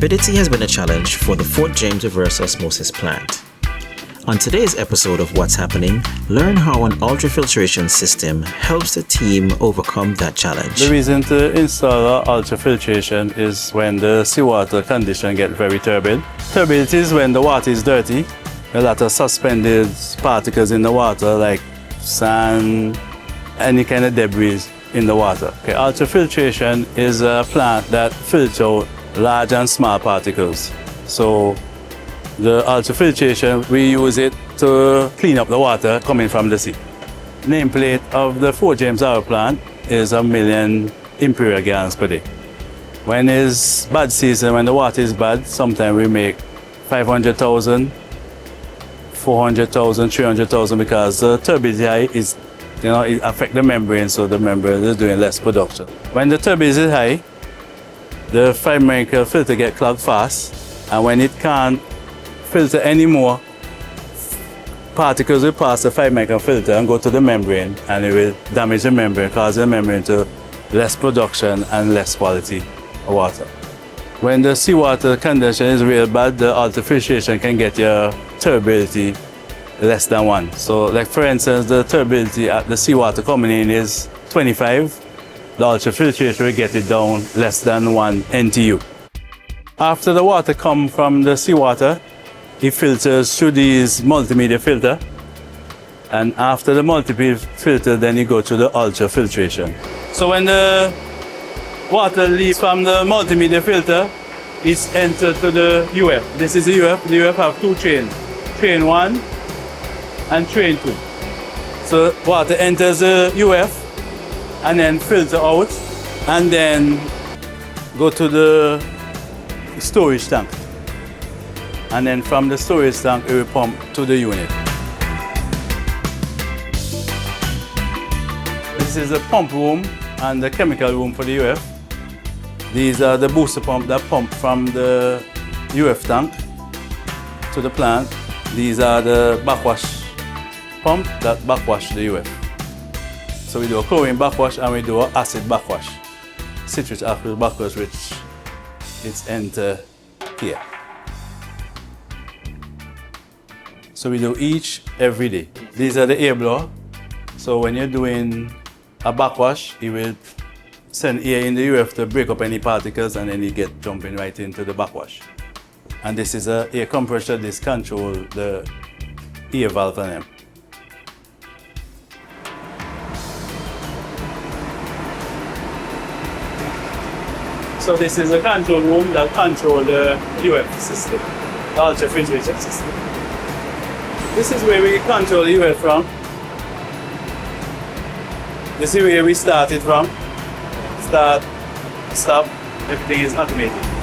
Turbidity has been a challenge for the Fort James reverse osmosis plant. On today's episode of What's Happening, learn how an ultrafiltration system helps the team overcome that challenge. The reason to install ultrafiltration is when the seawater condition gets very turbid. Turbidity is when the water is dirty. A lot of suspended particles in the water like sand, any kind of debris in the water. Okay, ultrafiltration is a plant that filters out large and small particles. So the ultrafiltration, we use it to clean up the water coming from the sea. Nameplate of the Fort James power plant is 1 million imperial gallons per day. When it's bad season, when the water is bad, sometimes we make 500,000, 400,000, 300,000 because the turbidity is, it affects the membrane, so the membrane is doing less production. When the turbidity is high, the 5 micron filter gets clogged fast, and when it can't filter any more, particles will pass the 5 micron filter and go to the membrane, and it will damage the membrane, cause the membrane to less production and less quality of water. When the seawater condition is real bad, the ultrafiltration can get your turbidity less than 1. So like for instance, the turbidity at the seawater coming in is 25. The ultrafiltration will get it down less than 1 NTU. After the water comes from the seawater, it filters through these multimedia filter, and after the multimedia filter, then you go to the ultrafiltration. So when the water leaves from the multimedia filter, it's entered to the UF. This is the UF. The UF have 2 trains, train 1 and train 2. So water enters the UF and then filter out, and then go to the storage tank. And then from the storage tank, it will pump to the unit. This is the pump room and the chemical room for the UF. These are the booster pump that pump from the UF tank to the plant. These are the backwash pump that backwash the UF. So we do a chlorine backwash and we do an acid backwash. Citric acid backwash, which it's enter here. So we do each every day. These are the air blower. So when you're doing a backwash, it will send air in the UF to break up any particles, and then you get jumping right into the backwash. And this is an air compressor. This controls the air valve on them. So this is a control room that controls the UF system, the ultrafiltration system. This is where we control the UF from. This is where we started from. Start, stop, everything is automated.